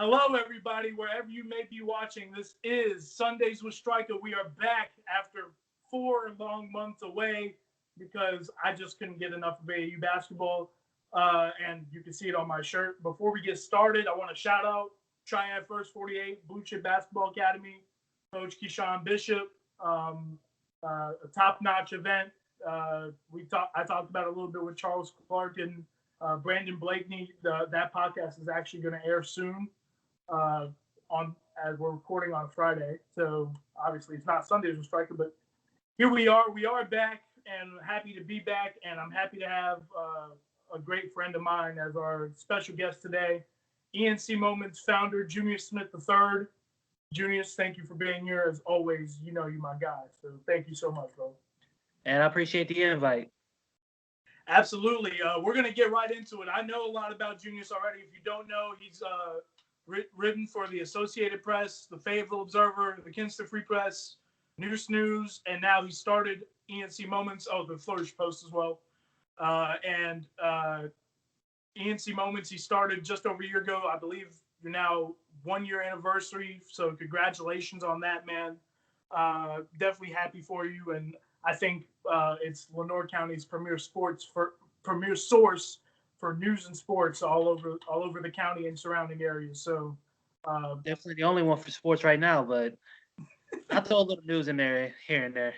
Hello, everybody, wherever you may be watching. This is Sundays with Striker. We are back after 4 long months away because I just couldn't get enough of AAU basketball, and you can see it on my shirt. Before we get started, I want to shout out Triad First 48 Blue Chip Basketball Academy, Coach Keyshawn Bishop, a top-notch event. I talked about it a little bit with Charles Clark and Brandon Blakeney. That podcast is actually going to air soon. On as we're recording on Friday, so obviously it's not Sundays with Striker, but here we are. We are back and happy to be back, and I'm happy to have a great friend of mine as our special guest today, ENC Moments founder Junius Smith III. Junius, thank you for being here as always. You know you're my guy, so thank you so much, bro. And I appreciate the invite. Absolutely. We're going to get right into it. I know a lot about Junius already. If you don't know, he's written for the Associated Press, the Fayetteville Observer, the Kinston Free Press, News, and now he started ENC Moments. Oh, the Flourish Post as well. And ENC Moments, he started just over a year ago. I believe you're now 1 year anniversary. So congratulations on that, man. Definitely happy for you. And I think it's Lenore County's premier source for news and sports all over the county and surrounding areas. So definitely the only one for sports right now, but I throw a little news in there here and there.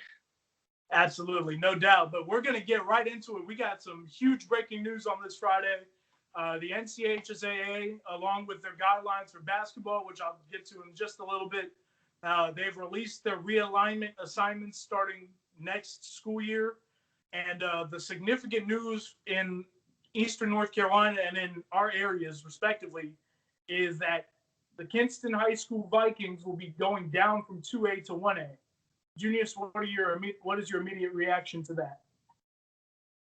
Absolutely, no doubt. But we're going to get right into it. We got some huge breaking news on this Friday. The NCHSAA, along with their guidelines for basketball, which I'll get to in just a little bit, they've released their realignment assignments starting next school year. And the significant news in Eastern North Carolina and in our areas, respectively, is that the Kinston High School Vikings will be going down from 2A to 1A. Junius, what is your immediate reaction to that?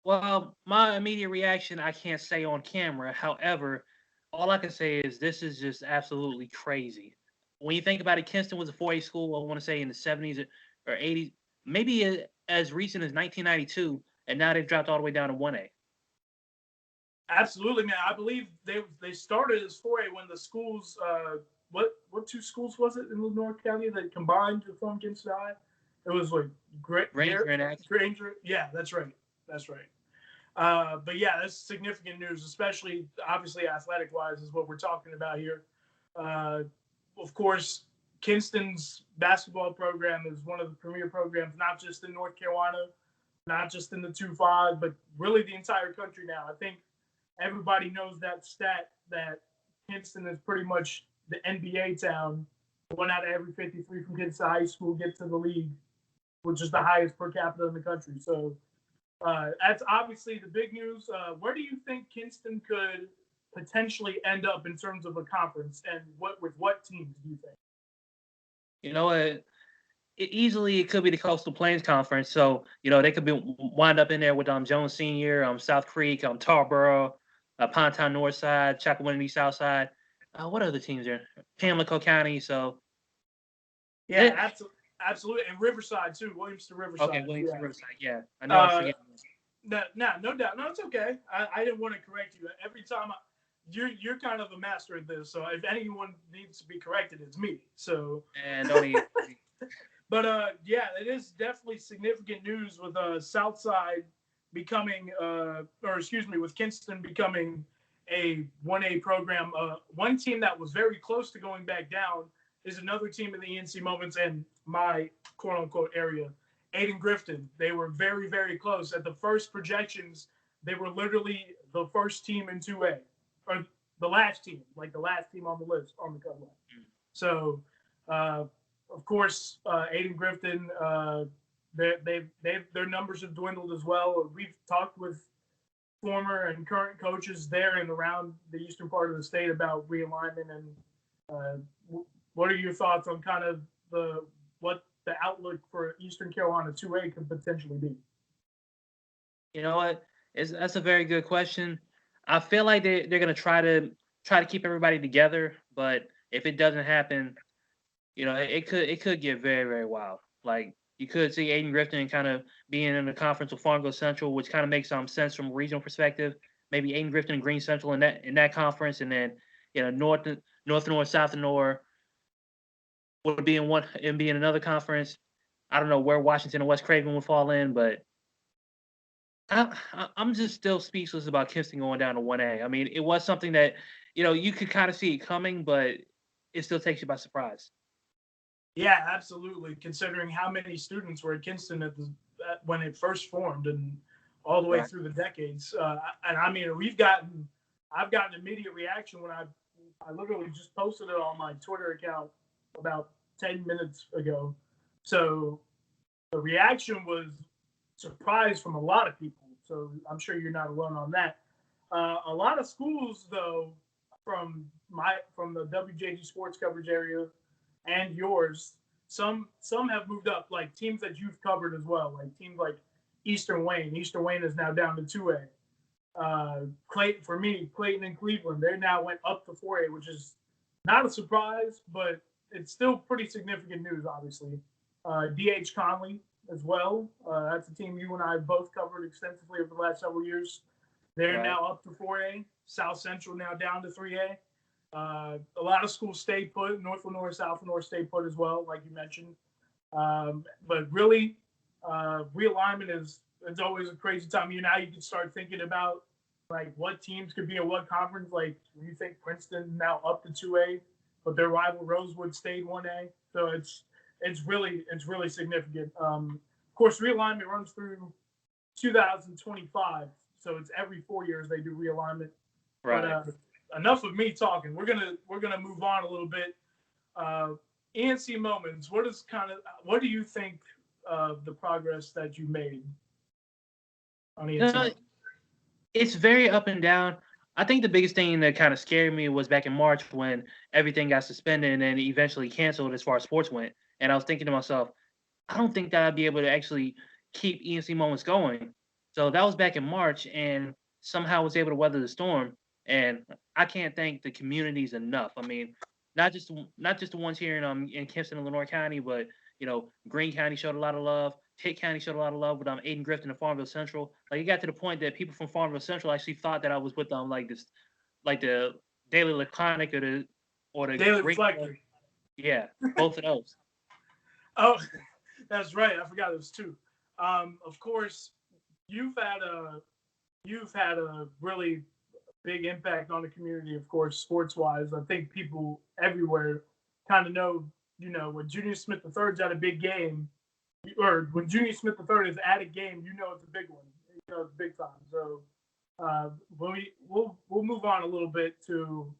Well, my immediate reaction, I can't say on camera. However, all I can say is this is just absolutely crazy. When you think about it, Kinston was a 4A school, I want to say in the 70s or 80s, maybe as recent as 1992, and now they've dropped all the way down to 1A. Absolutely, man. I believe they started as 4A when the schools, what two schools was it in Lenore County that combined to form Kinston High? It was like Granger and Granger. Yeah, that's right. But yeah, that's significant news, especially obviously athletic-wise is what we're talking about here. Of course, Kinston's basketball program is one of the premier programs, not just in North Carolina, not just in the 2-5, but really the entire country now. I think everybody knows that stat that Kinston is pretty much the NBA town. 1 out of every 53 from Kinston High School get to the league, which is the highest per capita in the country. So that's obviously the big news. Where do you think Kinston could potentially end up in terms of a conference, and with what teams do you think? You know, it could be the Coastal Plains Conference. So, they could wind up in there with Jones Senior, South Creek, Tarboro, Pontown Northside, Chapel South Side. What other teams there? Pamlico County. So, yeah, absolutely, and Riverside too. Williamston Riverside. Okay, Williamston Riverside. Yeah, I know. I'm forgetting. No doubt. No, it's okay. I didn't want to correct you. Every time you're kind of a master at this. So if anyone needs to be corrected, it's me. So. And don't even. But yeah, it is definitely significant news with Southside becoming, with Kinston becoming a 1A program. One team that was very close to going back down is another team in the ENC Moments and my quote-unquote area, Aiden Grifton. They were very, very close. At the first projections, they were literally the first team in 2A, or the last team on the list, on the cut line. So, of course, Aiden Grifton, their numbers have dwindled as well. We've talked with former and current coaches there and around the eastern part of the state about realignment, and what are your thoughts on kind of what the outlook for Eastern Carolina 2A could potentially be? You know what? That's a very good question. I feel like they're going to try to keep everybody together, but if it doesn't happen, it could get very, very wild. Like, you could see Aiden Grifton kind of being in the conference with Farmville Central, which kind of makes some sense from a regional perspective. Maybe Aiden Grifton and Green Central in that conference, and then North North North, South North would be in one and be in another conference. I don't know where Washington and West Craven would fall in, but I'm just still speechless about Kinston going down to 1A. I mean, it was something that you could kind of see it coming, but it still takes you by surprise. Yeah, absolutely. Considering how many students were at Kinston when it first formed, and all the way Right. through the decades, and I mean, I've gotten immediate reaction when I literally just posted it on my Twitter account about 10 minutes ago. So the reaction was surprise from a lot of people. So I'm sure you're not alone on that. A lot of schools, though, from the WJG sports coverage area and yours, some have moved up, like teams that you've covered as well, like teams like Eastern Wayne. Eastern Wayne is now down to 2A. Clayton, for me, Clayton and Cleveland, they now went up to 4A, which is not a surprise, but it's still pretty significant news, obviously. DH Conley as well. That's a team you and I both covered extensively over the last several years. They're Right. now up to 4A. South Central now down to 3A. A lot of schools stay put. North Lenore, South Lenore stay put as well, like you mentioned. But really, realignment is it's always a crazy time. Now you can start thinking about like what teams could be in what conference. Like you think Princeton now up to 2A, but their rival Rosewood stayed 1A. So it's really significant. Of course, realignment runs through 2025, so it's every 4 years they do realignment. But Right. enough of me talking. We're gonna move on a little bit. ENC moments. What do you think of the progress that you made on ENC Uh, moments? it's very up and down. I think the biggest thing that kind of scared me was back in March when everything got suspended and then eventually canceled as far as sports went. And I was thinking to myself, I don't think that I'd be able to actually keep ENC moments going. So that was back in March, and somehow was able to weather the storm. And I can't thank the communities enough. I mean, not just the ones here in Kinston and Lenore County, but Greene County showed a lot of love. Pitt County showed a lot of love with Aiden Griffin and Farmville Central. Like it got to the point that people from Farmville Central actually thought that I was with like this, like the Daily Laconic or the Daily Greek. Reflector. Yeah, both of those. Oh, that's right. I forgot it was two. Of course, you've had a you've had a really big impact on the community. Of course, sports wise, I think people everywhere kind of know. When Junior Smith III's at a big game, or when Junior Smith III is at a game, it's a big one. It's big time. So we'll move on a little bit to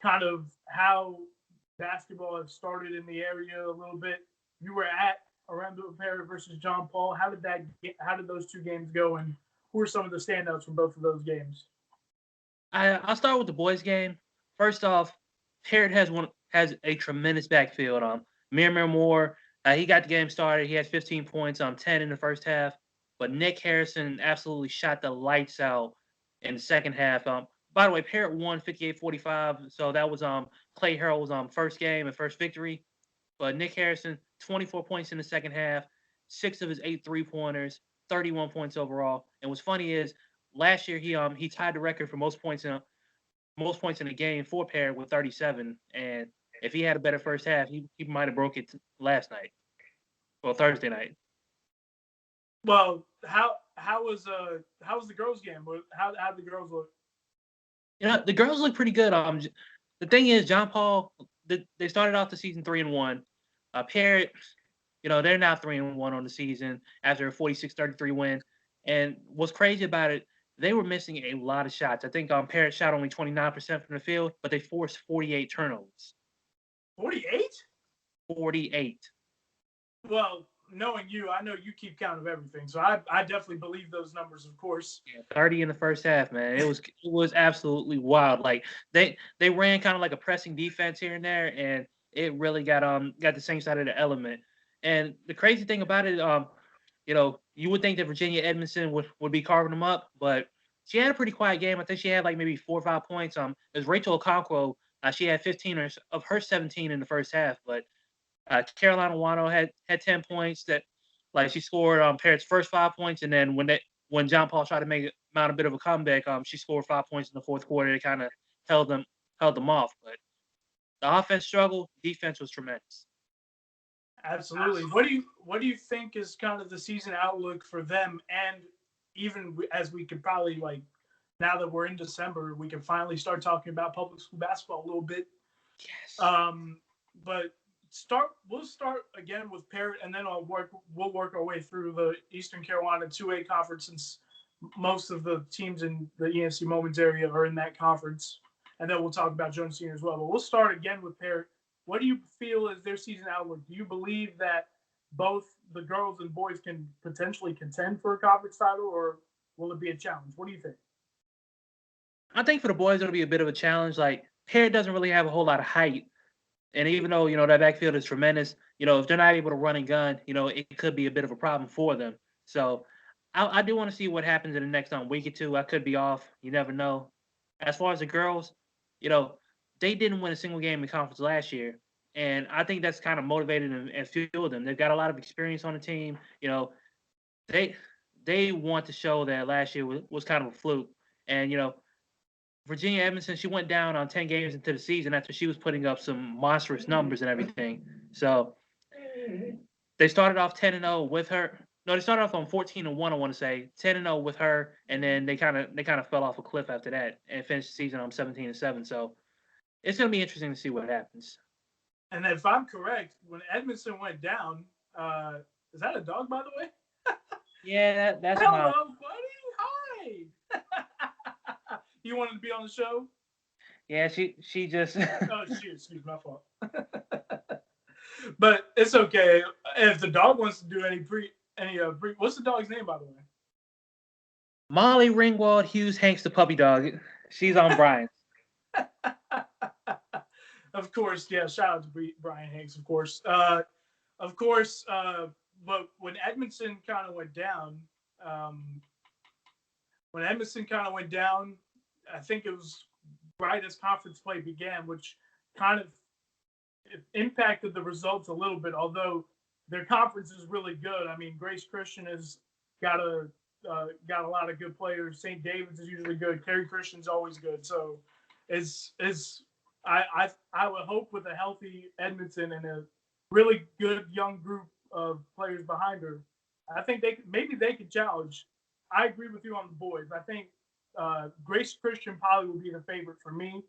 kind of how basketball has started in the area a little bit. You were at Orlando Pera versus John Paul. How did those two games go, and who are some of the standouts from both of those games? I'll start with the boys game. First off, Parrott has a tremendous backfield. Mir Moore, he got the game started. He had 15 points, 10 in the first half. But Nick Harrison absolutely shot the lights out in the second half. By the way, Parrott won 58-45. So that was Clay Harrell's first game and first victory. But Nick Harrison, 24 points in the second half, 6 of his 8 3-pointers, 31 points overall. And what's funny is last year he tied the record for most points in a game for Parrott with 37. And if he had a better first half, he might have broke it last night or Thursday night. Well, how was the girls' game? How did the girls look? The girls look pretty good. The thing is, John Paul, they started off the season 3-1. Parrott, they're now 3-1 on the season after a 46-33 win. And what's crazy about it, they were missing a lot of shots. I think Parrott shot only 29% from the field, but they forced 48 turnovers. 48? 48. Well, knowing you, I know you keep count of everything, so I definitely believe those numbers, of course. Yeah, 30 in the first half, man. It was absolutely wild. Like they ran kind of like a pressing defense here and there, and it really got the same side of the element. And the crazy thing about it, you would think that Virginia Edmondson would be carving them up, but she had a pretty quiet game. I think she had like maybe 4 or 5 points. It was Rachel Okonkwo. She had 15 of her 17 in the first half, but Carolina Wano had 10 points. That like she scored Parrott's first 5 points, and then when John Paul tried to mount a bit of a comeback, she scored 5 points in the fourth quarter. It kind of held them off. But The offense struggled, defense was tremendous. Absolutely. What do you think is kind of the season outlook for them? And even as we could probably like now that we're in December, we can finally start talking about public school basketball a little bit. Yes. But we'll start again with Parrott, and then we'll work our way through the Eastern Carolina 2A conference since most of the teams in the ENC Moments area are in that conference, and then we'll talk about Jones Senior as well. But we'll start again with Parrott. What do you feel is their season outlook? Do you believe that both the girls and boys can potentially contend for a conference title, or will it be a challenge? What do you think? I think for the boys it'll be a bit of a challenge. Like Parrott doesn't really have a whole lot of height. And even though, that backfield is tremendous, if they're not able to run and gun, it could be a bit of a problem for them. So I do want to see what happens in the next week or two. I could be off. You never know. As far as the girls, they didn't win a single game in conference last year. And I think that's kind of motivated and fueled them. They've got a lot of experience on the team. They they want to show that last year was kind of a fluke. And, Virginia Edmondson, she went down on 10 games into the season after she was putting up some monstrous numbers and everything. So they started off 10-0 with her. No, they started off on 14-1, I want to say, 10-0 with her, and then they kind of fell off a cliff after that and finished the season on 17-7. So it's going to be interesting to see what happens. And if I'm correct, when Edmondson went down, is that a dog, by the way? Yeah, that's hello, buddy. Hi. You wanted to be on the show? Yeah, she just. Oh shoot! Excuse my fault. But it's okay if the dog wants to do any what's the dog's name, by the way? Molly Ringwald Hughes Hanks, the puppy dog. She's on Brian. Of course, yeah. Shout out to Brian Hanks, of course. But when Edmondson kind of went down, I think it was right as conference play began, which kind of impacted the results a little bit. Although their conference is really good. I mean, Grace Christian has got a lot of good players. St. David's is usually good. Kerry Christian's always good. So, I would hope with a healthy Edmondson and a really good young group of players behind her, I think they could challenge. I agree with you on the boys. I think Grace Christian probably will be the favorite for me.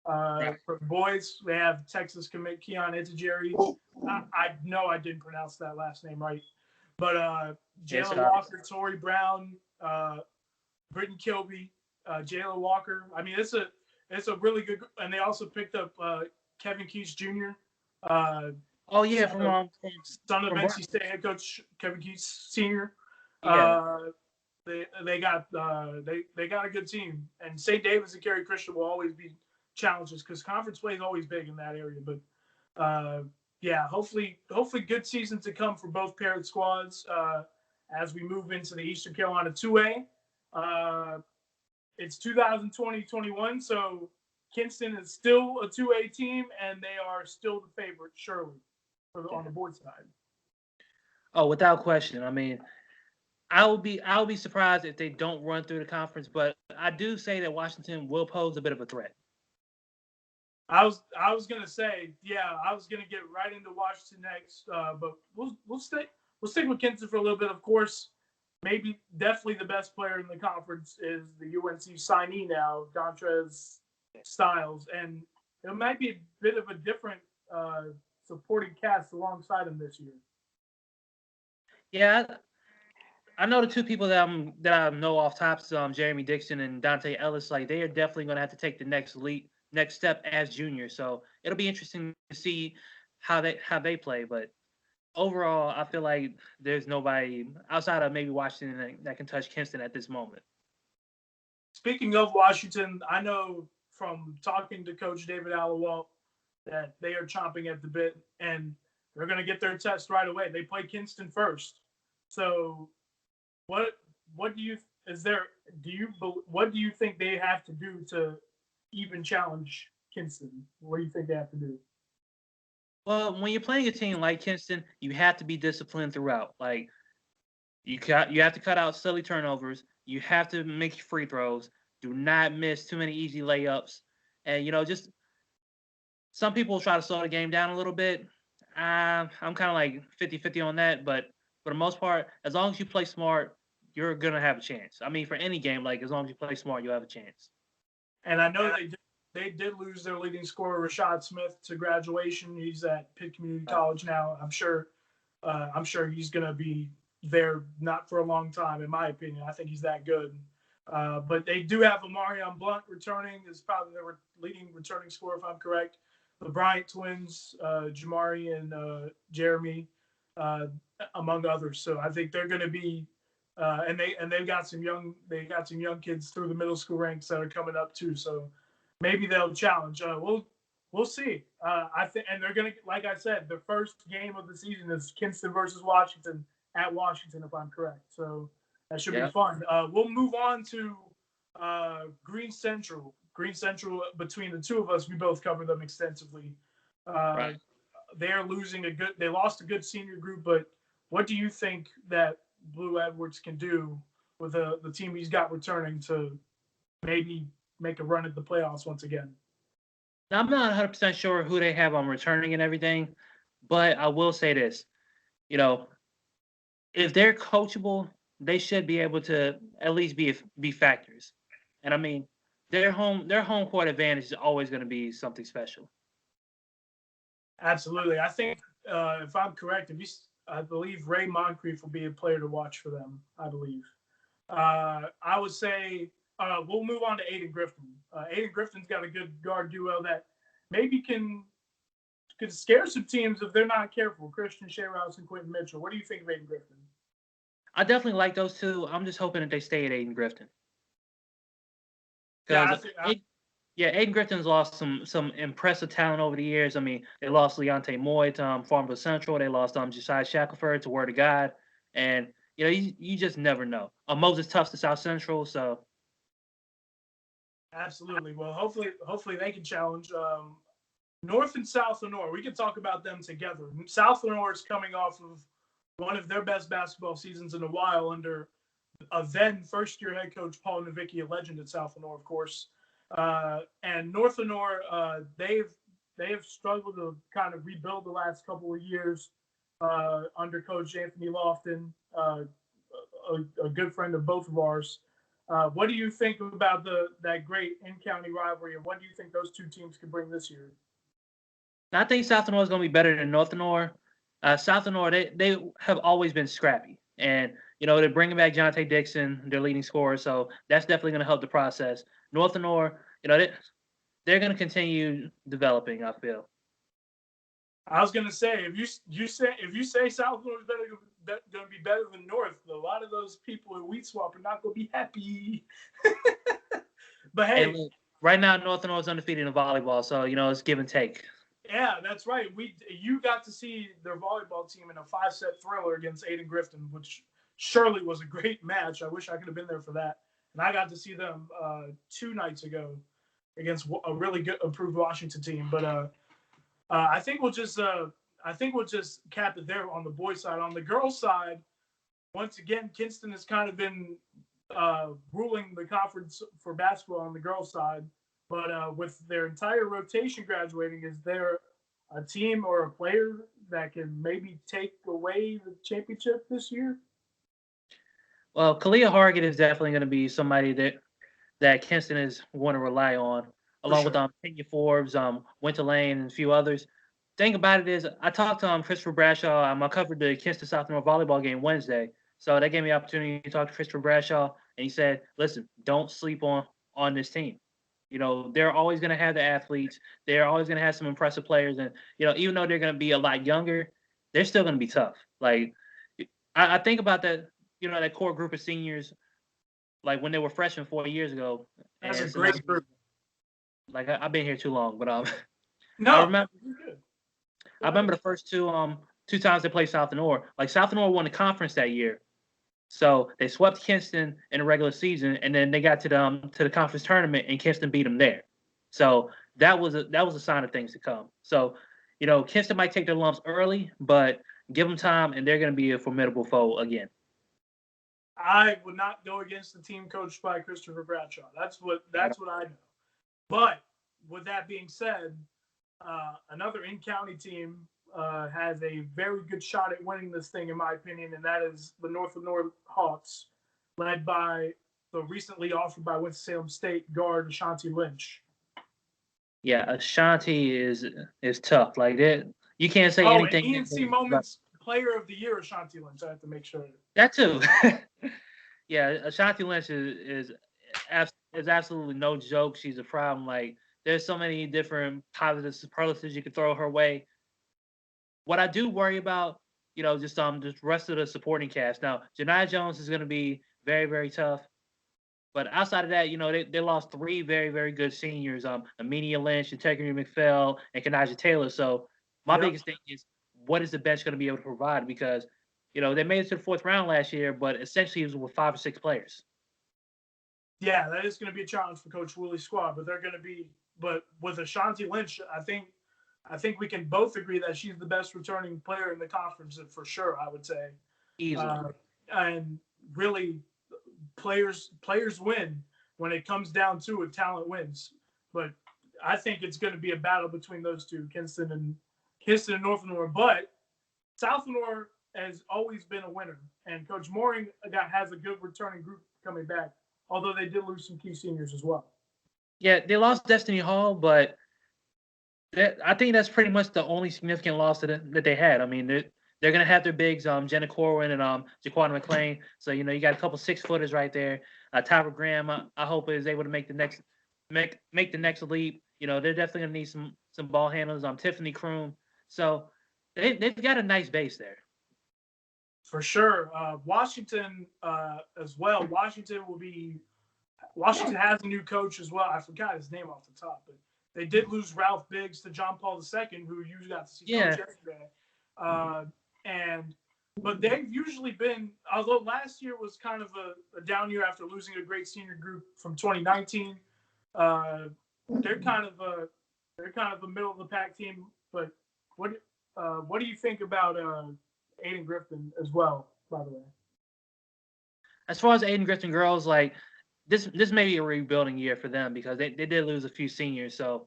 For the boys, they have Texas commit Keon Etajeri. I know I didn't pronounce that last name right. But Jayla Walker, Tori Brown, Britton Kilby, Jayla Walker. I mean, it's a really good – and they also picked up Kevin Keats Jr. From son of NC State head coach Kevin Keats Sr. Yeah. They got a good team, and St. David's and Kerry Christian will always be challenges because conference play is always big in that area. But yeah, hopefully good season to come for both Parrott squads as we move into the Eastern Carolina 2A. It's 2020-21, so Kinston is still a 2A team, and they are still the favorite, surely, on the boys' side. Oh, without question. I mean, I'll be surprised if they don't run through the conference, but I do say that Washington will pose a bit of a threat. I was gonna say, yeah, I was gonna get right into Washington next, but we'll stick with Kinston for a little bit. Of course, definitely the best player in the conference is the UNC signee now, Dontrez Styles, and it might be a bit of a different supporting cast alongside him this year. Yeah, I know the two people that I know off top, Jeremy Dixon and Dante Ellis. Like they are definitely going to have to take the next step as juniors. So it'll be interesting to see how they play. But overall, I feel like there's nobody outside of maybe Washington that can touch Kinston at this moment. Speaking of Washington, I know from talking to Coach David Allawalt that they are chomping at the bit and they're going to get their test right away. They play Kinston first. So what do you think they have to do to even challenge Kinston? What do you think they have to do? Well, when you're playing a team like Kinston, you have to be disciplined throughout. Like you have to cut out silly turnovers. You have to make free throws. Do not miss too many easy layups, and just some people try to slow the game down a little bit. I'm kind of like 50-50 on that, but for the most part, as long as you play smart, you're gonna have a chance. I mean, for any game, like as long as you play smart, you'll have a chance. And I know they did lose their leading scorer Rashad Smith to graduation. He's at Pitt Community College now. I'm sure he's gonna be there not for a long time, in my opinion. I think he's that good. But they do have Amarion Blunt returning, is probably their leading returning scorer, if I'm correct. The Bryant twins, Jamari and Jeremy, uh, among others. So I think they're going to be, and they've got some young kids through the middle school ranks that are coming up too. So maybe they'll challenge. We'll see. I think, and they're going to, like I said, the first game of the season is Kinston versus Washington at Washington, if I'm correct. So that should be fun. We'll move on to Green Central. Green Central, between the two of us, we both cover them extensively. Right. They lost a good senior group, but what do you think that Blue Edwards can do with the team he's got returning to maybe make a run at the playoffs once again? Now, I'm not 100% sure who they have on returning and everything, but I will say this: you know, if they're coachable, they should be able to at least be factors. And I mean, their home court advantage is always going to be something special. Absolutely. I think, if I'm correct, I believe Ray Moncrief will be a player to watch for them. I believe. I would say we'll move on to Aiden Griffin. Aiden Griffin's got a good guard duo that maybe could scare some teams if they're not careful. Christian Sherrouse and Quentin Mitchell. What do you think of Aiden Griffin? I definitely like those two. I'm just hoping that they stay at Aiden Griffin. Yeah, Because Aiden Griffin's lost some impressive talent over the years. I mean, they lost Leonte Moy to Farmville Central. They lost Josiah Shackelford to Word of God, and you just never know. Moses Tufts to South Central. So absolutely. Well, hopefully they can challenge North and South Lenore. We can talk about them together. South Lenore is coming off of one of their best basketball seasons in a while under a then first-year head coach Paul Novicki, a legend at South Lenore, of course. And North Lenore, they have struggled to kind of rebuild the last couple of years under Coach Anthony Lofton, a good friend of both of ours. What do you think about that great in-county rivalry, and what do you think those two teams could bring this year? I think South Lenore is going to be better than North Lenore. South Lenore, they have always been scrappy, and they're bringing back Jonte Dixon, their leading scorer, so that's definitely going to help the process. North Lenore, they're going to continue developing, I feel. I was going to say, if you say South Lenore is going to be better than North, a lot of those people in Wheat Swamp are not going to be happy. But hey, look, right now North Lenore is undefeated in volleyball, so it's give and take. Yeah, that's right. You got to see their volleyball team in a 5-set thriller against Aiden Griffin, which surely was a great match. I wish I could have been there for that. And I got to see them 2 nights ago against a really good improved Washington team. But I think we'll just cap it there on the boys' side. On the girls' side, once again, Kinston has kind of been ruling the conference for basketball on the girls' side. But with their entire rotation graduating, is there a team or a player that can maybe take away the championship this year? Well, Kalia Hargett is definitely going to be somebody that Kinston is going to rely on, along with Kenya Forbes, Winter Lane, and a few others. Thing about it is, I talked to Christopher Bradshaw. I covered the Kinston South North volleyball game Wednesday, so that gave me the opportunity to talk to Christopher Bradshaw, and he said, "Listen, don't sleep on this team. They're always going to have the athletes. They're always going to have some impressive players. And, even though they're going to be a lot younger, they're still going to be tough. Like, I think about that, that core group of seniors, like when they were freshmen 4 years ago. That's a great group. Like, I've been here too long, but no, I remember the first two times they played South Lenore. Like, South Lenore won the conference that year. So they swept Kinston in the regular season, and then they got to the conference tournament, and Kinston beat them there. So that was a sign of things to come. So, Kinston might take their lumps early, but give them time, and they're going to be a formidable foe again. I would not go against the team coached by Christopher Bradshaw. That's what I know. But with that being said, Another in-county team has a very good shot at winning this thing, in my opinion, and that is the North Hawks, led by the recently offered by Winston-Salem State guard Ashanti Lynch. Yeah, Ashanti is tough. Like that, you can't say Oh, and anything. ENC Moments Player of the Year, Ashanti Lynch. I have to make sure. That too. Yeah, Ashanti Lynch is absolutely no joke. She's a problem. Like there's so many different positive superlatives you could throw her way. What I do worry about, just rest of the supporting cast. Now, Janiyah Jones is going to be very very tough. But outside of that, they lost three very, very good seniors, Amelia Lynch, Integrity McPhail, and Kanaja Taylor. So my biggest thing is what is the bench going to be able to provide? Because, they made it to the fourth round last year, but essentially it was with 5 or 6 players. Yeah, that is going to be a challenge for Coach Woolley's squad, but with Ashanti Lynch, I think we can both agree that she's the best returning player in the conference for sure, I would say. Easily. And really, players win when it comes down to it. Talent wins, but I think it's going to be a battle between those two, Kinston and North Lenore. But South Lenore has always been a winner, and Coach Mooring has a good returning group coming back. Although they did lose some key seniors as well. Yeah, they lost Destiny Hall, but I think that's pretty much the only significant loss that they had. I mean, they're gonna have their bigs, Jenna Corwin and Jaquan McLean. So you got a couple 6-footers right there. Tyra Graham, I hope is able to make the next leap. They're definitely gonna need some ball handlers. Tiffany Kroom. So they've got a nice base there. For sure, Washington as well. Washington has a new coach as well. I forgot his name off the top, but they did lose Ralph Biggs to John Paul II, who you got to see coach yesterday. But they've usually been, although last year was kind of a down year after losing a great senior group from 2019. They're kind of a middle of the pack team. But what do you think about Aiden Griffin as well? By the way, as far as Aiden Griffin girls, like this may be a rebuilding year for them because they did lose a few seniors. So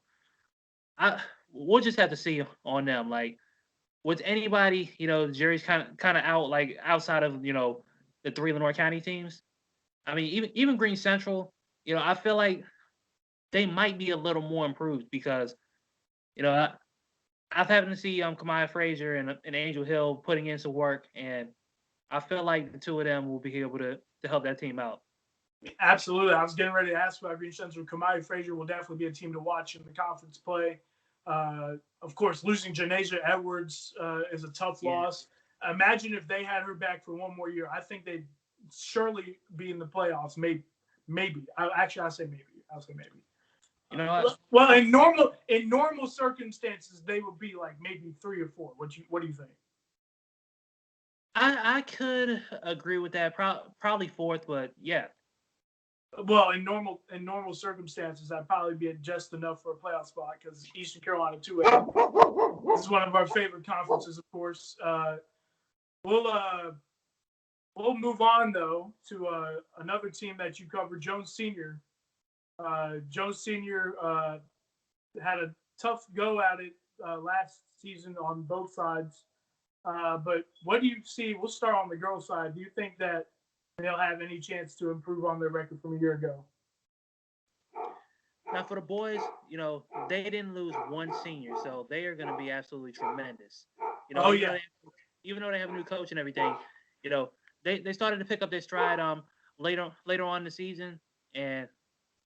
we'll just have to see on them. Like with anybody, the jury's kind of out, like outside of the 3 Lenore County teams. I mean, even Green Central, I feel like they might be a little more improved because, I've happened to see Kamaya Frazier and Angel Hill putting in some work, and I feel like the two of them will be able to help that team out. Absolutely. I was getting ready to ask about Green Central. Kamaya Frazier will definitely be a team to watch in the conference play. Of course, losing Janasia Edwards is a tough loss. Imagine if they had her back for one more year. I think they'd surely be in the playoffs. Maybe. I'll say maybe. You know what? Well, in normal circumstances, they would be like maybe 3 or 4. What do you think? I could agree with that. Probably 4th, but yeah. Well, in normal circumstances, I'd probably be just enough for a playoff spot because Eastern Carolina 2A. This is one of our favorite conferences, of course. We'll move on though to another team that you covered, Jones Senior. Jones Senior had a tough go at it last season on both sides. But what do you see? We'll start on the girls' side. Do you think that they'll have any chance to improve on their record from a year ago? Now, for the boys, they didn't lose one senior, so they are going to be absolutely tremendous. Even though they have a new coach and everything, they started to pick up their stride later on in the season, and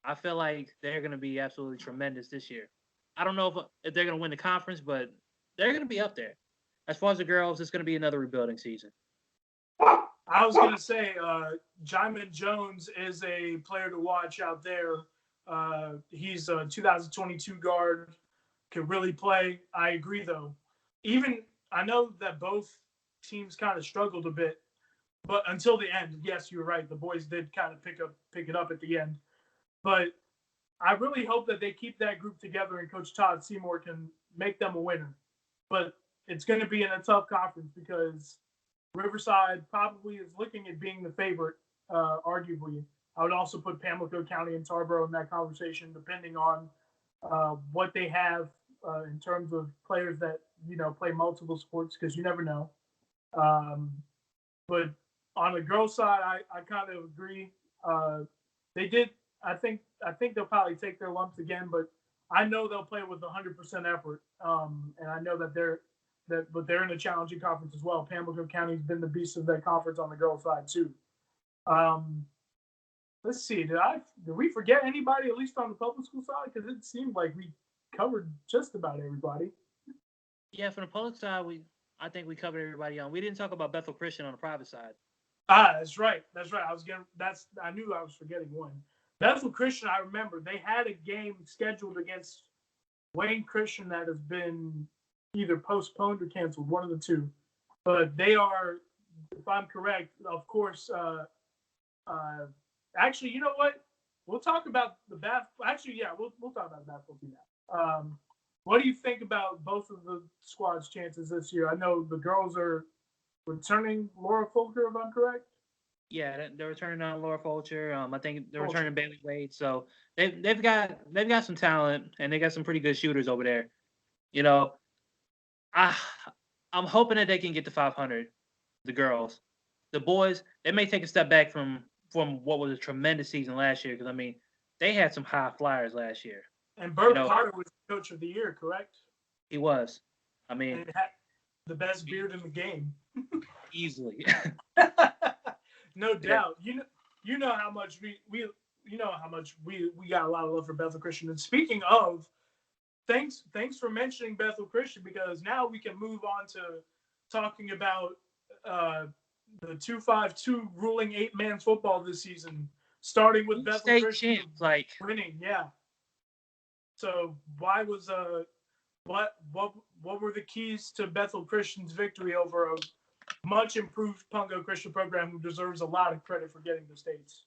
I feel like they're going to be absolutely tremendous this year. I don't know if they're going to win the conference, but they're going to be up there. As far as the girls, it's going to be another rebuilding season. I was going to say, Jaimin Jones is a player to watch out there. He's a 2022 guard, can really play. I agree, though. I know that both teams kind of struggled a bit, but until the end, yes, you're right. The boys did kind of pick it up at the end. But I really hope that they keep that group together and Coach Todd Seymour can make them a winner. But it's going to be in a tough conference because Riverside probably is looking at being the favorite, arguably. I would also put Pamlico County and Tarboro in that conversation, depending on what they have in terms of players that play multiple sports because you never know. Um, but on the girls' side, I kind of agree. They did. I think they'll probably take their lumps again, but I know they'll play with 100% effort. And I know but they're in a challenging conference as well. Pamlico County's been the beast of that conference on the girls' side too. Um, let's see. Did we forget anybody at least on the public school side? Because it seemed like we covered just about everybody. Yeah, from the public side, I think we covered everybody on. We didn't talk about Bethel Christian on the private side. That's right. I knew I was forgetting one. Bethel Christian, I remember they had a game scheduled against Wayne Christian that has been either postponed or canceled, one of the two. But they are, if I'm correct, of course. Actually, you know what? We'll talk about the Actually, yeah, we'll talk about the basketball team now. What do you think about both of the squad's chances this year? I know the girls are returning Laura Folker, if I'm correct. Yeah, they're returning on Laura Fulcher. I think they're returning Bailey Wade. So they've got some talent and they got some pretty good shooters over there. I'm hoping that they can get to 500. The girls, the boys, they may take a step back from what was a tremendous season last year because they had some high flyers last year. And Bert Potter was coach of the year, correct? He was. And he had the best beard in the game. Easily. No doubt. You know how much we got a lot of love for Bethel Christian. And speaking of, thanks for mentioning Bethel Christian because now we can move on to talking about the 2-5-2 ruling 8-man football this season, starting with Bethel Christian winning. Yeah. So why was what were the keys to Bethel Christian's victory over a much improved Pungo Christian program who deserves a lot of credit for getting the states?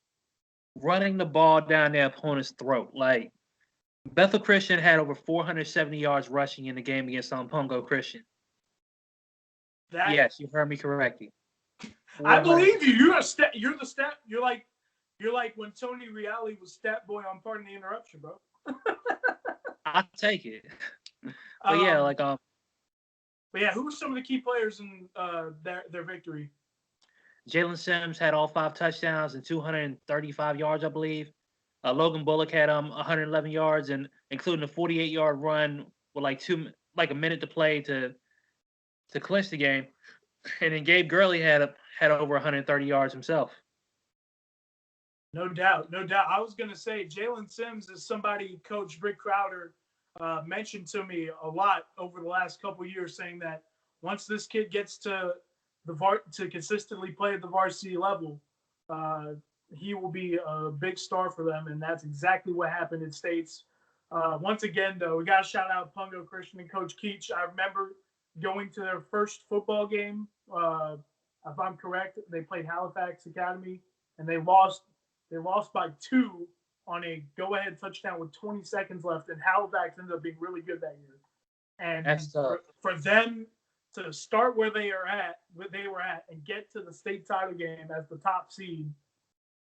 Running the ball down their opponent's throat. Like Bethel Christian had over 470 yards rushing in the game against Pungo Christian. Yes, you heard me correctly. I believe you. You're the stat. You're like when Tony Reale was stat boy on Pardon the Interruption, bro. I'll take it. But yeah, But yeah, who were some of the key players in their victory? Jalen Sims had all 5 touchdowns and 235 yards, I believe. Logan Bullock had 111 yards, and including a 48-yard run with like a minute to play to clinch the game. And then Gabe Gurley had over 130 yards himself. No doubt. I was going to say Jalen Sims is somebody Coach Rick Crowder mentioned to me a lot over the last couple of years, saying that once this kid gets to consistently play at the varsity level, he will be a big star for them, and that's exactly what happened in States. Once again, though, we got to shout out Pungo Christian and Coach Keach. I remember going to their first football game. If I'm correct, they played Halifax Academy, and they lost. They lost by 2 on a go-ahead touchdown with 20 seconds left, and Halifax ended up being really good that year. And for them to start where they were at, and get to the state title game as the top seed,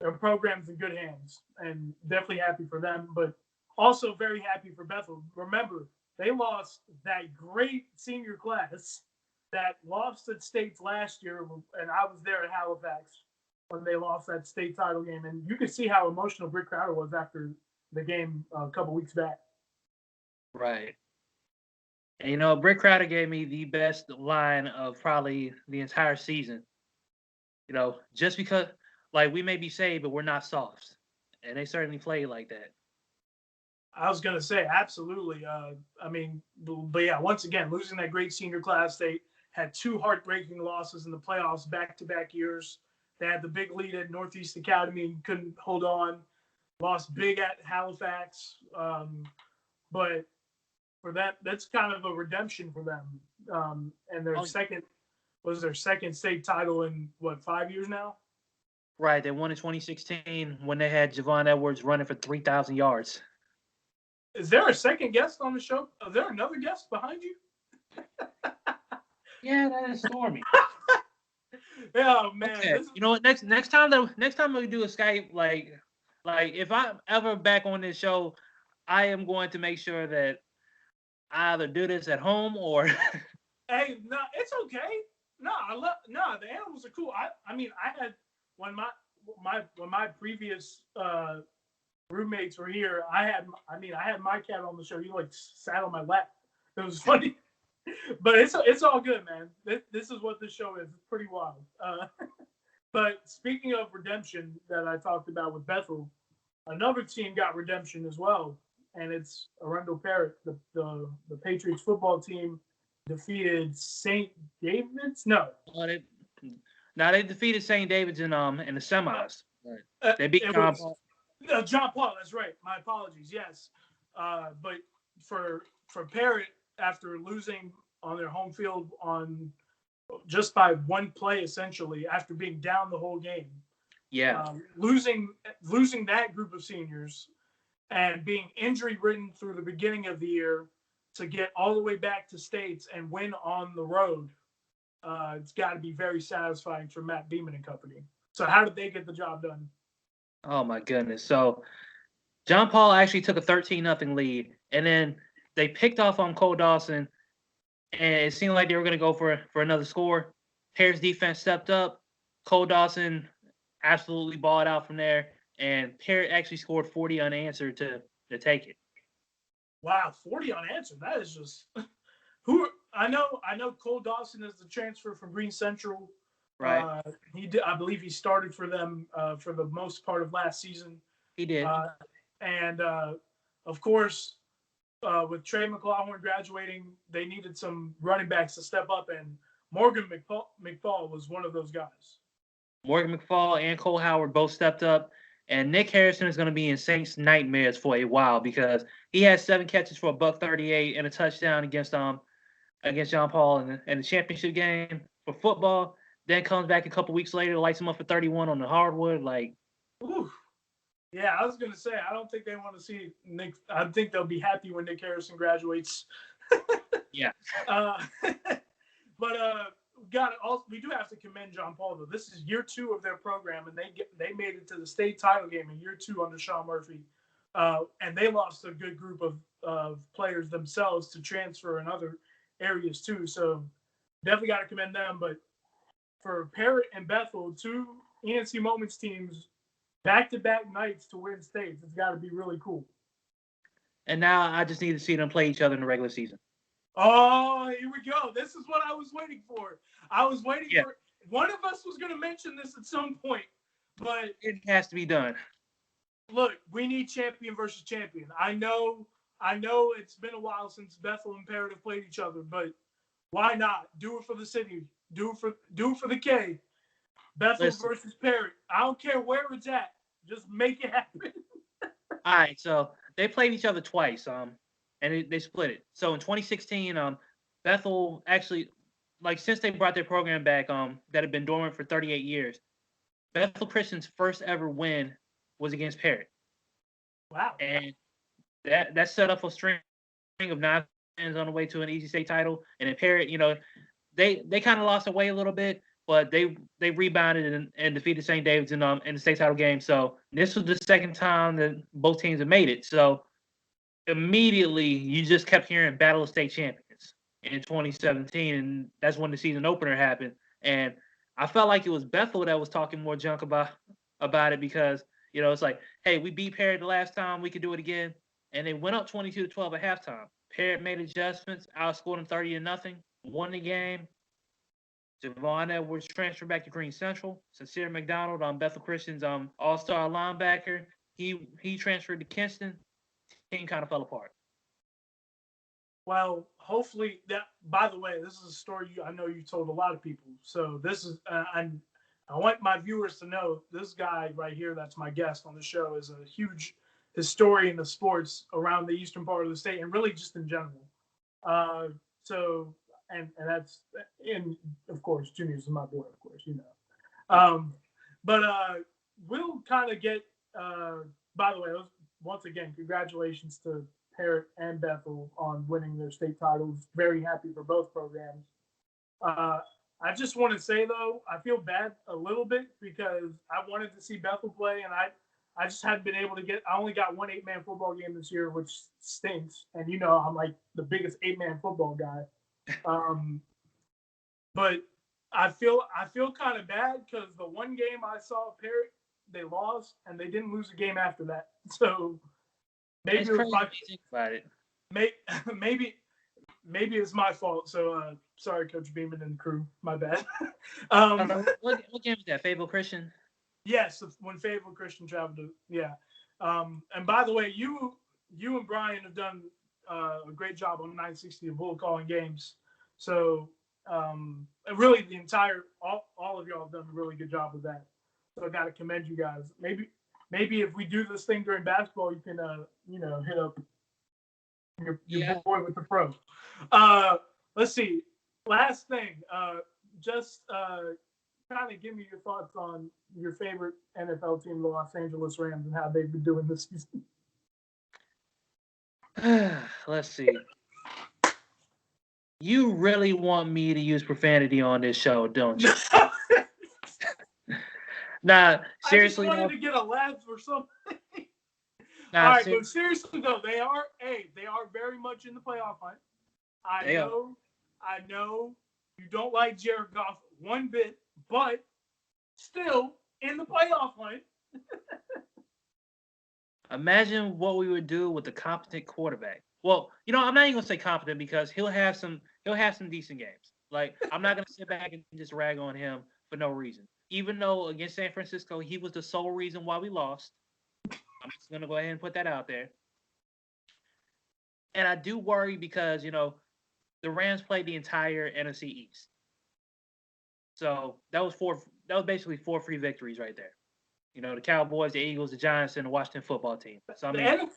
their program's in good hands, and definitely happy for them. But also very happy for Bethel. Remember, they lost that great senior class that lost at states last year, and I was there at Halifax when they lost that state title game. And you could see how emotional Rick Crowder was after the game a couple weeks back. Right. And, Rick Crowder gave me the best line of probably the entire season. Just because, we may be saved, but we're not soft. And they certainly played like that. I was going to say, absolutely. But yeah, once again, losing that great senior class, they had 2 heartbreaking losses in the playoffs back-to-back years. They had the big lead at Northeast Academy and couldn't hold on. Lost big at Halifax. But for that's kind of a redemption for them. And their second state title in, 5 years now? Right. They won in 2016 when they had Javon Edwards running for 3,000 yards. Is there a second guest on the show? Is there another guest behind you? Yeah, that is Stormy. Oh man! Okay. You know what? Next time we do a Skype, if I'm ever back on this show, I am going to make sure that I either do this at home or Hey, no, it's okay. No, I love no. The animals are cool. I mean, I had when my previous roommates were here. I had my cat on the show. He like sat on my lap. It was funny, but it's all good, man. This is what this show is. It's pretty wild. But speaking of redemption that I talked about with Bethel, another team got redemption as well, and it's Arundel Parrott, the Patriots football team defeated St. David's. No, well, now they defeated St. David's in the semis. They beat it John was Paul. John Paul. That's right. My apologies. Yes, but for Parrott, after losing on their home field on just by one play, essentially after being down the whole game, Yeah, losing that group of seniors and being injury ridden through the beginning of the year to get all the way back to states and win on the road, it's got to be very satisfying for Matt Beeman and company. So how did they get the job done? oh my goodness. So John Paul actually took a 13-0 lead, and then they picked off on Cole Dawson, and it seemed like they were going to go for another score. Parrish defense stepped up. Cole Dawson absolutely balled out from there, and Parrott actually scored 40 unanswered to take it. Wow, 40 unanswered. That is just who I know. I know Cole Dawson is the transfer from Green Central. Right. He did. I believe he started for them for the most part of last season. He did. And of course, with Trey McLaughlin graduating, they needed some running backs to step up, and Morgan McFall was one of those guys. Morgan McFall and Cole Howard both stepped up, and Nick Harrison is going to be in Saints nightmares for a while because he had 7 catches for $138 and a touchdown against John Paul in the championship game for football. Then comes back a couple weeks later, lights him up for 31 on the hardwood. Like, ooh. Yeah, I was gonna say I don't think they want to see Nick. I think they'll be happy when Nick Harrison graduates. yeah. But we do have to commend John Paul though. This is year 2 of their program, and they made it to the state title game in year 2 under Sean Murphy, and they lost a good group of players themselves to transfer in other areas too. So definitely got to commend them. But for Parrott and Bethel, 2 ENC Moments teams, back-to-back nights to win states, it's got to be really cool. And now I just need to see them play each other in the regular season. Oh, here we go. This is what I was waiting for. I was waiting for one of us was going to mention this at some point, but it has to be done. Look, we need champion versus champion. I know it's been a while since Bethel and Parrott have played each other, but why not? Do it for the city. Do it for the K. Bethel versus Parrott. I don't care where it's at. Just make it happen. All right, so they played each other twice, and they split it. So in 2016, Bethel actually, like since they brought their program back, that had been dormant for 38 years, Bethel Christian's first ever win was against Parrott. Wow. And that set up a string of 9 wins on the way to an easy state title. And then Parrott, they kind of lost their way a little bit, but they rebounded and defeated St. David's in the state title game. So this was the second time that both teams have made it. So immediately you just kept hearing Battle of State Champions in 2017, and that's when the season opener happened. And I felt like it was Bethel that was talking more junk about it because it's like, hey, we beat Parrott the last time, we could do it again, and they went up 22-12 at halftime. Parrott made adjustments, outscored them 30-0, won the game. Javon Edwards transferred back to Green Central. Sincere McDonald, Bethel Christian's all-star linebacker, he transferred to Kinston. Team kind of fell apart. Well, hopefully that. By the way, this is a story I know you told a lot of people. So this is, I want my viewers to know this guy right here. That's my guest on the show is a huge historian of sports around the eastern part of the state and really just in general. So and that's and of course Junior's is my boy, of course, But we'll kind of get. By the way, once again, congratulations to Parrott and Bethel on winning their state titles. Very happy for both programs. I just want to say, though, I feel bad a little bit because I wanted to see Bethel play, and I just hadn't been able to get. I only got one 8-man football game this year, which stinks. And you know, I'm like the biggest 8-man football guy. But I feel kind of bad because the one game I saw Parrot, they lost, and they didn't lose a game after that. So maybe It's it was crazy my when you think about it. maybe it's my fault. So sorry, Coach Beeman and the crew. My bad. What game was that? Fayetteville Christian? Yes, when Fayetteville Christian traveled to and by the way, you and Brian have done a great job on 960 of bull calling games. So really the entire all of y'all have done a really good job with that. So I got to commend you guys. Maybe if we do this thing during basketball, you can hit up your boy with the pro. Let's see. Last thing, just kind of give me your thoughts on your favorite NFL team, the Los Angeles Rams, and how they've been doing this season. Let's see. You really want me to use profanity on this show, don't you? Nah, seriously. I just wanted to get a laugh or something. Nah, all right, but seriously though, they are very much in the playoff hunt. I know you don't like Jared Goff one bit, but still in the playoff hunt. Imagine what we would do with a competent quarterback. Well, I'm not even gonna say competent because he'll have some decent games. Like, I'm not gonna sit back and just rag on him for no reason. Even though against San Francisco, he was the sole reason why we lost. I'm just gonna go ahead and put that out there. And I do worry because the Rams played the entire NFC East. So that was basically 4 free victories right there. The Cowboys, the Eagles, the Giants, and the Washington football team. So the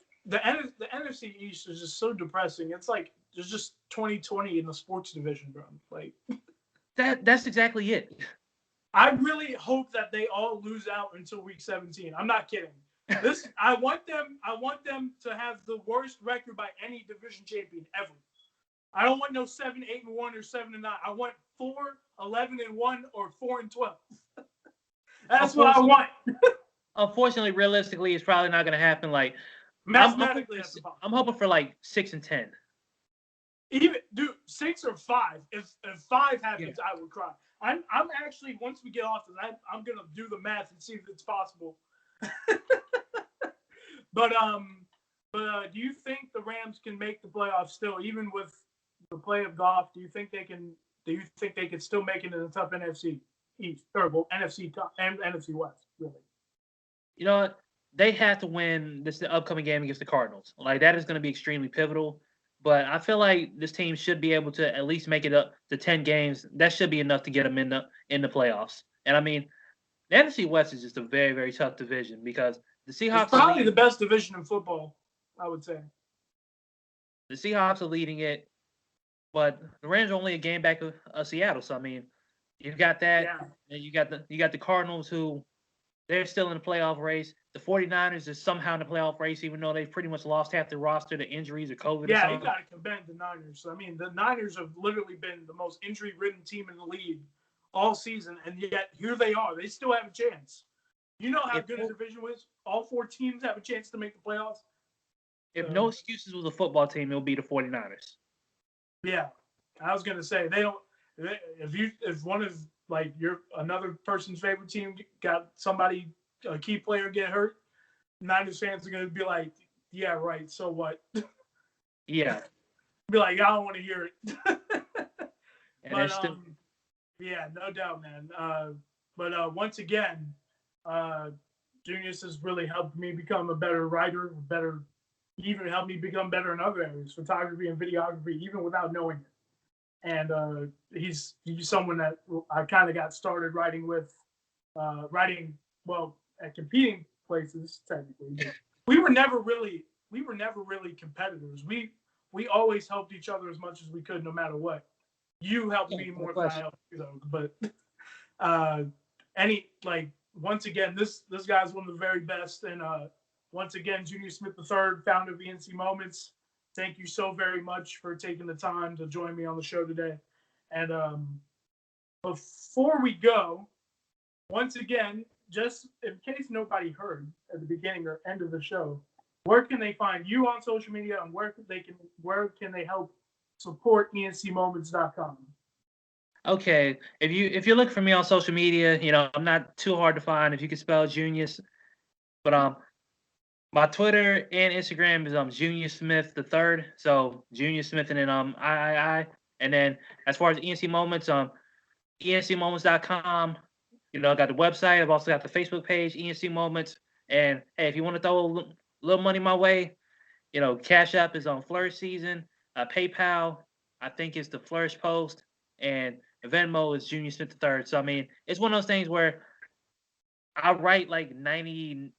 NFC East is just so depressing. It's like there's just 2020 in the sports division, bro. Like that's exactly it. I really hope that they all lose out until week 17. I'm not kidding. I want them to have the worst record by any division champion ever. I don't want no 7-8-1 or 7-9. I want 4-11-1 or 4-12. That's what I want. Unfortunately, realistically, it's probably not going to happen. Like mathematically, I'm hoping for like 6-10. Even 6 or 5. If 5 happens, I would cry. I'm actually, once we get off this, I'm gonna do the math and see if it's possible. But do you think the Rams can make the playoffs still, even with the play of Goff? Do you think they can? Do you think they can still make it in the tough NFC East or NFC top and NFC West? Really? You know what? They have to win this upcoming game against the Cardinals. Like, that is going to be extremely pivotal. But I feel like this team should be able to at least make it up to 10 games. That should be enough to get them in the playoffs. And I mean, the NFC West is just a very, very tough division because the Seahawks it's probably the best division in football, I would say. The Seahawks are leading it, but the Rams are only a game back of Seattle. So I mean, you've got that, and you got the Cardinals, who they're still in the playoff race. The 49ers is somehow in the playoff race, even though they've pretty much lost half their roster to injuries or COVID. Yeah, you got to commend the Niners. I mean, the Niners have literally been the most injury-ridden team in the league all season, and yet here they are. They still have a chance. You know how good a division was? All 4 teams have a chance to make the playoffs. If no excuses was a football team, it'll be the 49ers. Yeah, I was gonna say they don't. If one of like another person's favorite team got somebody, a key player, get hurt, Niners fans are gonna be like, yeah, right. So what? Yeah. Be like, I don't want to hear it. But yeah, no doubt, man. But once again, Junius has really helped me become a better writer, he even helped me become better in other areas, photography and videography, even without knowing it. And he's someone that I kind of got started writing with, at competing places technically. We were never really competitors. We always helped each other as much as we could, no matter what. You helped me more than I helped you, though. But once again, this guy's one of the very best. And once again, Junior Smith III, founder of ENC Moments. Thank you so very much for taking the time to join me on the show today. And before we go, once again, just in case nobody heard at the beginning or end of the show, where can they find you on social media, and where can they help support encmoments.com? Okay, if you look for me on social media, I'm not too hard to find. If you can spell Junius, but my Twitter and Instagram is Junior Smith the third. So Junior Smith and then I. And then as far as ENC Moments, ENCMoments.com. I got the website. I've also got the Facebook page, ENC Moments. And hey, if you want to throw a little money my way, Cash App is on Flourish Season. PayPal, I think, is the Flourish Post, and Venmo is Junior Smith the third. So I mean, it's one of those things where I write like 98%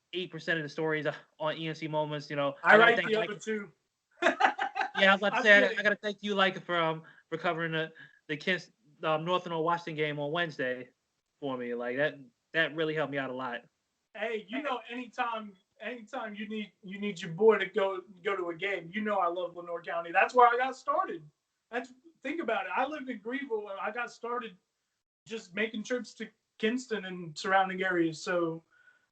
of the stories on ENC Moments. I write the other two. Yeah, I was about to say I gotta thank you, like, for covering the Kents Northern Washington game on Wednesday for me. Like that really helped me out a lot. Hey, anytime you need your boy to go to a game, I love Lenoir County. That's where I got started. Think about it. I lived in Greenville. I got started just making trips to Kinston and surrounding areas. So,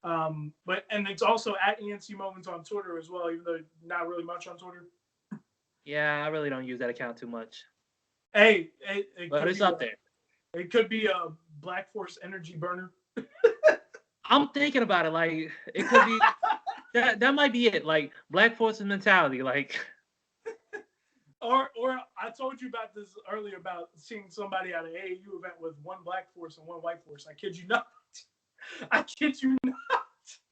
and it's also at ENC Moments on Twitter as well, even though not really much on Twitter. Yeah, I really don't use that account too much. Hey, but it's up there. It could be a Black Force energy burner. I'm thinking about it. Like, it could be that might be it. Like, Black Force's mentality. Like, or I told you about this earlier about seeing somebody at an AAU event with one Black Force and one White Force. I kid you not. I kid you not.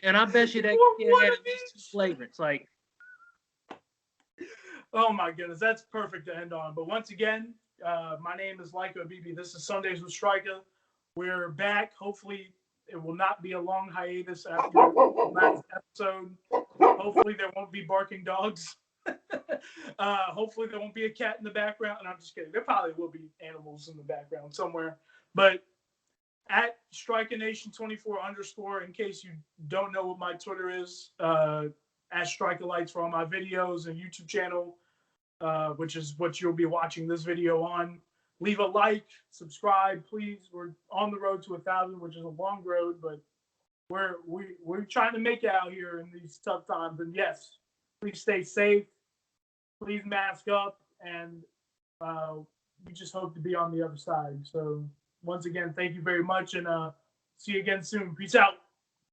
And I bet you that kid had at least 2 flagrants. Like, oh my goodness, that's perfect to end on. But once again, my name is Laika Abibi. This is Sundays with Strika. We're back. Hopefully, it will not be a long hiatus after the last episode. Hopefully, there won't be barking dogs. Hopefully, there won't be a cat in the background. And I'm just kidding. There probably will be animals in the background somewhere. But at Strika Nation 24_, in case you don't know what my Twitter is, at STRIKA'LITES for all my videos and YouTube channel, which is what you'll be watching this video on. Leave a like, subscribe, please. We're on the road to 1,000, which is a long road, but we're trying to make it out here in these tough times. And yes, please stay safe. Please mask up, and we just hope to be on the other side. So once again, thank you very much, and see you again soon. Peace out.